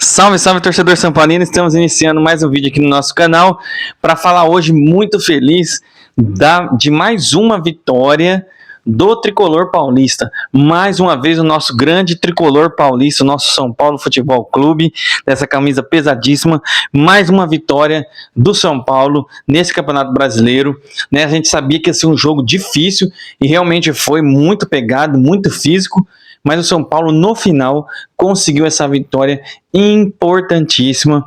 Salve, salve, torcedor São Paulino! Estamos iniciando mais um vídeo aqui no nosso canal para falar hoje muito feliz de mais uma vitória do Tricolor Paulista. Mais uma vez o nosso grande Tricolor Paulista, o nosso São Paulo Futebol Clube, dessa camisa pesadíssima. Mais uma vitória do São Paulo nesse Campeonato Brasileiro, né? A gente sabia que ia ser um jogo difícil e realmente foi muito pegado, muito físico. Mas o São Paulo, no final, conseguiu essa vitória importantíssima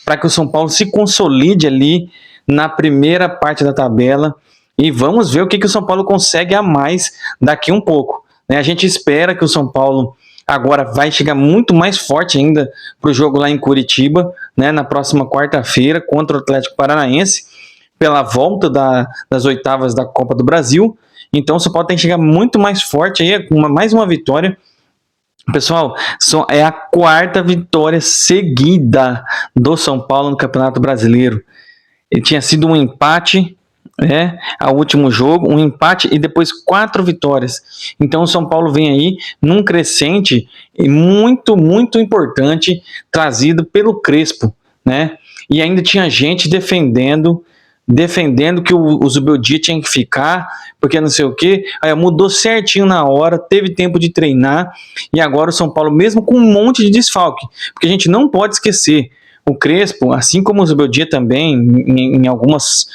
para que o São Paulo se consolide ali na primeira parte da tabela. E vamos ver o que o São Paulo consegue a mais daqui um pouco, né? A gente espera que o São Paulo agora vai chegar muito mais forte ainda para o jogo lá em Curitiba, né? Na próxima quarta-feira contra o Atlético Paranaense, pela volta das oitavas da Copa do Brasil. Então o São Paulo tem que chegar muito mais forte aí, com mais uma vitória. Pessoal, é a quarta vitória seguida do São Paulo no Campeonato Brasileiro. Ele tinha sido um empate, né, ao último jogo, um empate e depois 4 vitórias. Então o São Paulo vem aí num crescente muito, muito importante, trazido pelo Crespo, né? E ainda tinha gente defendendo que o Zubeldia tinha que ficar, porque não sei o que, aí mudou certinho na hora, teve tempo de treinar, e agora o São Paulo, mesmo com um monte de desfalque, porque a gente não pode esquecer, o Crespo, assim como o Zubeldia também, em algumas,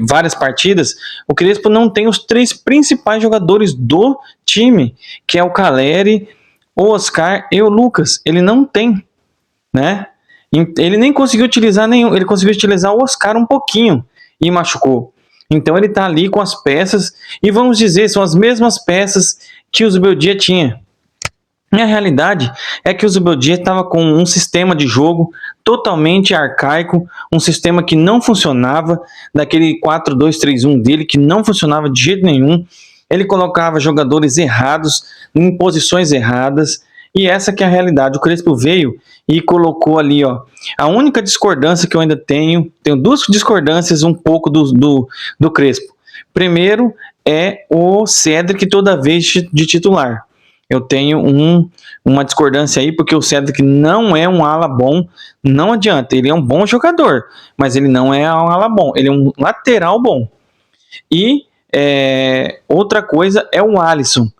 várias partidas, o Crespo não tem os 3 principais jogadores do time, que é o Caleri, o Oscar e o Lucas. Ele não tem, né? Ele nem conseguiu utilizar nenhum, ele conseguiu utilizar o Oscar um pouquinho e machucou. Então ele tá ali com as peças, e vamos dizer, são as mesmas peças que o Zubeldia tinha. E a realidade é que o Zubeldia estava com um sistema de jogo totalmente arcaico, um sistema que não funcionava, daquele 4-2-3-1 dele, que não funcionava de jeito nenhum. Ele colocava jogadores errados, em posições erradas, e essa que é a realidade. O Crespo veio e colocou ali, ó, a única discordância que eu ainda tenho 2 discordâncias um pouco do Crespo. Primeiro é o Cédric toda vez de titular. Eu tenho uma discordância aí, porque o Cédric não é um ala bom, não adianta, ele é um bom jogador, mas ele não é um ala bom, ele é um lateral bom. E outra coisa é o Alisson,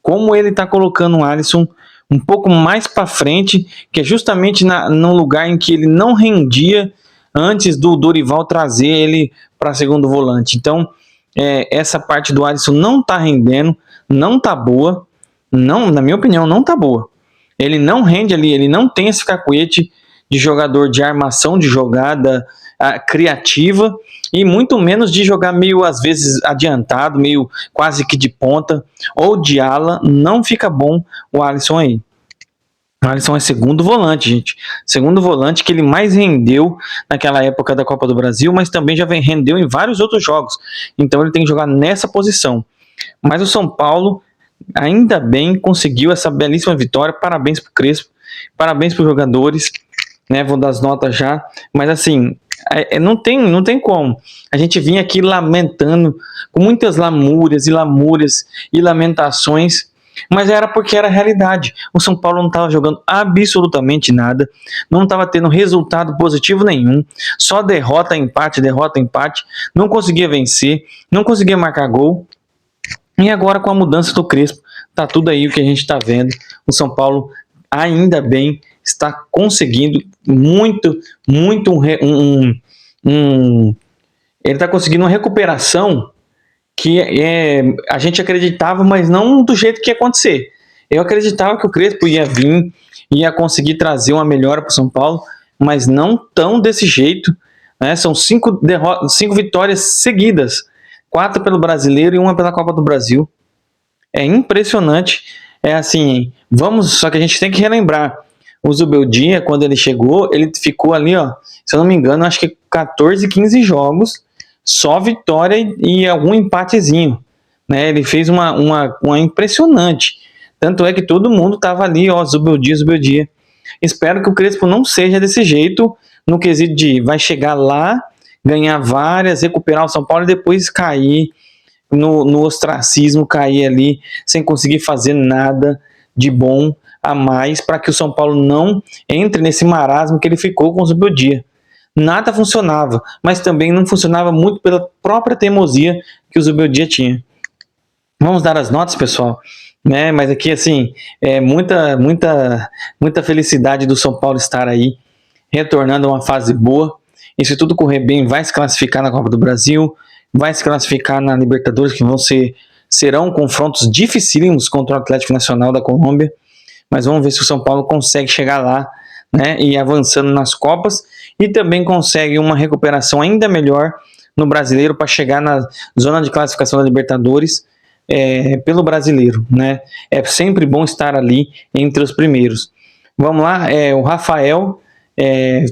como ele está colocando o Alisson um pouco mais para frente, que é justamente no lugar em que ele não rendia antes do Dorival trazer ele para segundo volante. Então, essa parte do Alisson não está rendendo, não está boa. Não, na minha opinião, não tá boa. Ele não rende ali, ele não tem esse cacuete de jogador de armação de jogada criativa, e muito menos de jogar meio, às vezes, adiantado, meio quase que de ponta, ou de ala. Não fica bom o Alisson aí. O Alisson é segundo volante, gente. Segundo volante que ele mais rendeu naquela época da Copa do Brasil, mas também já rendeu em vários outros jogos. Então ele tem que jogar nessa posição. Mas o São Paulo, ainda bem, conseguiu essa belíssima vitória. Parabéns pro Crespo, parabéns pros jogadores, né? Vou dar as notas já, mas assim, não tem como a gente vir aqui lamentando, com muitas lamúrias e lamentações, mas era porque era a realidade. O São Paulo não estava jogando absolutamente nada, não estava tendo resultado positivo nenhum, só derrota, empate, não conseguia vencer, não conseguia marcar gol. E agora, com a mudança do Crespo, tá tudo aí o que a gente está vendo. O São Paulo, ainda bem, está conseguindo ele está conseguindo uma recuperação que a gente acreditava, mas não do jeito que ia acontecer. Eu acreditava que o Crespo ia vir, ia conseguir trazer uma melhora para o São Paulo, mas não tão desse jeito, né? São 5 vitórias seguidas. 4 pelo Brasileiro e 1 pela Copa do Brasil. É impressionante. É assim, só que a gente tem que relembrar. O Zubeldia, quando ele chegou, ele ficou ali, ó, se eu não me engano, acho que 14, 15 jogos, só vitória e algum empatezinho, né? Ele fez uma impressionante. Tanto é que todo mundo tava ali, ó, Zubeldia. Espero que o Crespo não seja desse jeito, no quesito de vai chegar lá, ganhar várias, recuperar o São Paulo e depois cair no ostracismo, cair ali sem conseguir fazer nada de bom a mais para que o São Paulo não entre nesse marasmo que ele ficou com o Zubeldia. Nada funcionava, mas também não funcionava muito pela própria teimosia que o Zubeldia tinha. Vamos dar as notas, pessoal, né? Mas aqui, assim, muita felicidade do São Paulo estar aí, retornando a uma fase boa. E se tudo correr bem, vai se classificar na Copa do Brasil, vai se classificar na Libertadores, que serão confrontos dificílimos contra o Atlético Nacional da Colômbia. Mas vamos ver se o São Paulo consegue chegar lá, né? E avançando nas Copas, e também consegue uma recuperação ainda melhor no Brasileiro para chegar na zona de classificação da Libertadores. Pelo Brasileiro, né? É sempre bom estar ali entre os primeiros. Vamos lá, o Rafael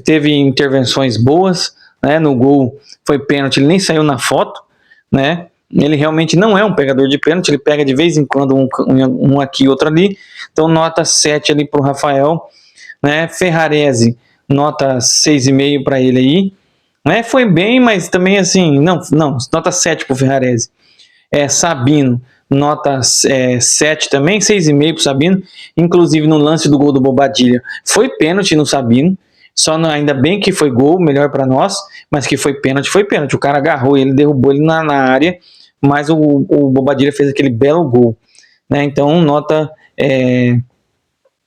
teve intervenções boas, né? No gol foi pênalti, ele nem saiu na foto, né? Ele realmente não é um pegador de pênalti, ele pega de vez em quando um aqui, outro ali. Então nota 7 ali para o Rafael, né? Ferrarese, nota 6,5 para ele aí, né? Foi bem, mas também assim, não, nota 7 para o Ferrarese. Sabino, nota 7 também, 6,5 para o Sabino, inclusive no lance do gol do Bobadilha, foi pênalti no Sabino, ainda bem que foi gol, melhor para nós, mas que foi pênalti, o cara agarrou ele, derrubou ele na área, mas o Bobadilha fez aquele belo gol, né? Então nota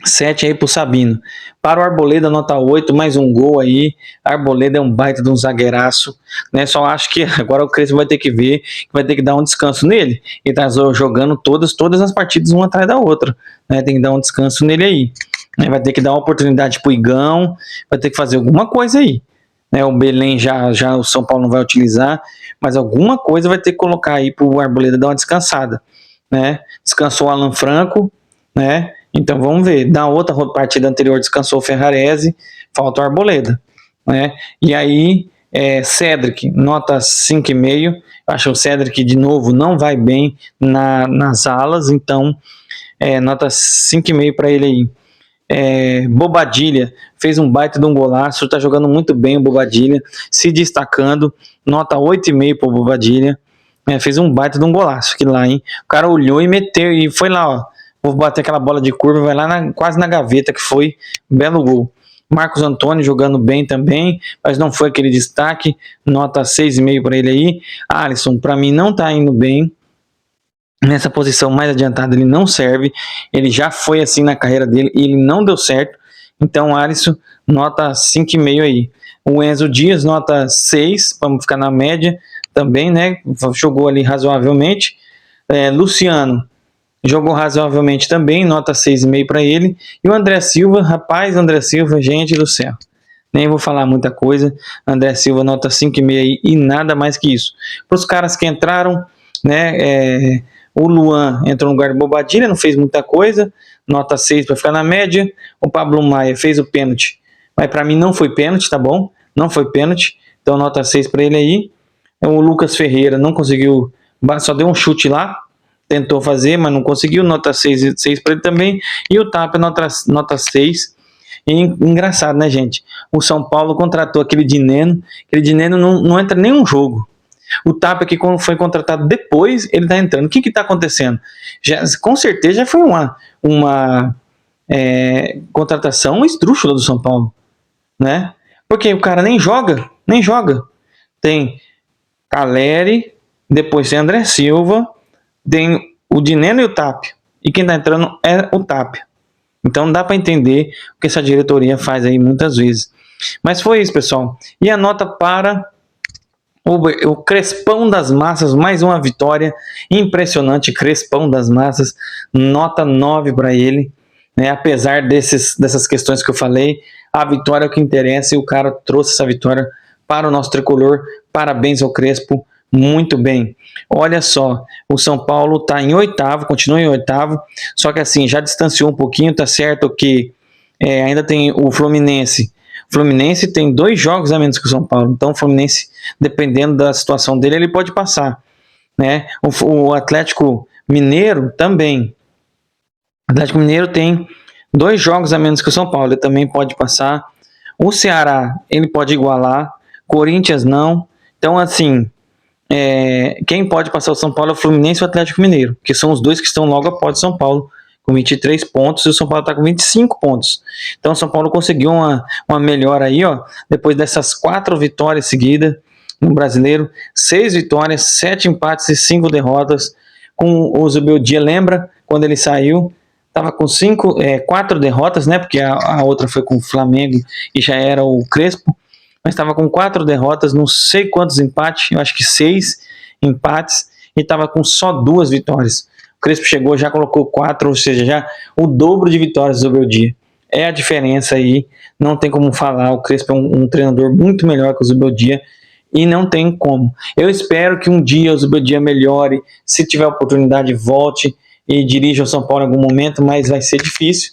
7 aí pro Sabino. Para o Arboleda, nota 8, mais um gol aí. Arboleda é um baita de um zagueiraço, né? Só acho que agora o Crespo vai ter que ver, vai ter que dar um descanso nele. Ele tá jogando todas as partidas uma atrás da outra, né? Tem que dar um descanso nele aí, né? Vai ter que dar uma oportunidade pro Igão, vai ter que fazer alguma coisa aí, né? O Belém já o São Paulo não vai utilizar, mas alguma coisa vai ter que colocar aí pro Arboleda dar uma descansada, né? Descansou o Alan Franco, né? Então vamos ver, da outra partida anterior descansou o Ferrarese, falta o Arboleda, né? E aí, Cedric, nota 5,5, acho que o Cedric de novo não vai bem nas alas, então nota 5,5 para ele aí. Bobadilha, fez um baita de um golaço, tá jogando muito bem o Bobadilha, se destacando, nota 8,5 para o Bobadilha, fez um baita de um golaço, que lá, hein? O cara olhou e meteu, e foi lá, ó, vou bater aquela bola de curva, vai lá quase na gaveta, que foi belo gol. Marcos Antônio jogando bem também, mas não foi aquele destaque, nota 6,5 para ele aí. Alisson, para mim não tá indo bem, nessa posição mais adiantada ele não serve, ele já foi assim na carreira dele e ele não deu certo, então Alisson, nota 5,5 aí. O Enzo Dias, nota 6, vamos ficar na média também, né? Jogou ali razoavelmente. Luciano, jogou razoavelmente também, nota 6,5 para ele. E o André Silva, rapaz, André Silva, gente do céu. Nem vou falar muita coisa. André Silva, nota 5,5 aí, e nada mais que isso. Para os caras que entraram, né? O Luan entrou no lugar de Bobadilha, não fez muita coisa, nota 6 para ficar na média. O Pablo Maia fez o pênalti, mas para mim não foi pênalti, tá bom? Não foi pênalti, então nota 6 para ele aí. O Lucas Ferreira não conseguiu, só deu um chute lá, tentou fazer, mas não conseguiu, nota 6 para ele também. E o Tapia, nota 6. E engraçado, né, gente? O São Paulo contratou aquele Dineno não entra nenhum jogo. O Tapia, que quando foi contratado depois, ele tá entrando. O que tá acontecendo? Com certeza já foi uma contratação esdrúxula do São Paulo, né? Porque o cara nem joga. Tem Caleri, depois tem André Silva, tem o Dineno e o Tapia. E quem tá entrando é o Tapia. Então dá para entender o que essa diretoria faz aí muitas vezes. Mas foi isso, pessoal. E a nota para o Crespão das Massas, mais uma vitória impressionante. Crespão das Massas, nota 9 para ele, né? Apesar dessas questões que eu falei, a vitória é o que interessa e o cara trouxe essa vitória para o nosso tricolor. Parabéns ao Crespo, muito bem. Olha só, o São Paulo está em oitavo, continua em oitavo, só que assim, já distanciou um pouquinho, tá certo que ainda tem o Fluminense. O Fluminense tem 2 jogos a menos que o São Paulo, então o Fluminense, dependendo da situação dele, ele pode passar, né? O Atlético Mineiro também. O Atlético Mineiro tem 2 jogos a menos que o São Paulo, ele também pode passar. O Ceará, ele pode igualar, Corinthians não. Então, assim, quem pode passar o São Paulo é o Fluminense e o Atlético Mineiro, que são os 2 que estão logo após o São Paulo, com 23 pontos e o São Paulo está com 25 pontos. Então o São Paulo conseguiu uma melhora aí, ó, depois dessas 4 vitórias seguidas no Brasileiro, 6 vitórias, 7 empates e 5 derrotas. Com o Zubeldia, lembra quando ele saiu? Estava com 4 derrotas, né? Porque a outra foi com o Flamengo e já era o Crespo, mas estava com 4 derrotas, não sei quantos empates, eu acho que 6 empates, e estava com só 2 vitórias. O Crespo chegou, já colocou 4, ou seja, já o dobro de vitórias do Zubeldia. É a diferença aí, não tem como falar. O Crespo é um treinador muito melhor que o Zubeldia, e não tem como. Eu espero que um dia o Zubeldia melhore, se tiver oportunidade, volte e dirija o São Paulo em algum momento, mas vai ser difícil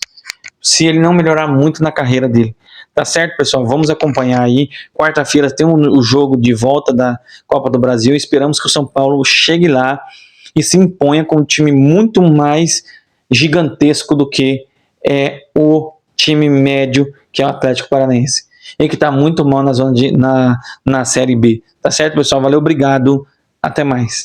se ele não melhorar muito na carreira dele. Tá certo, pessoal? Vamos acompanhar aí. Quarta-feira tem o jogo de volta da Copa do Brasil. Esperamos que o São Paulo chegue lá e se imponha com um time muito mais gigantesco do que o time médio, que é o Atlético Paranaense, e que está muito mal na Série B. Tá certo, pessoal? Valeu, obrigado. Até mais.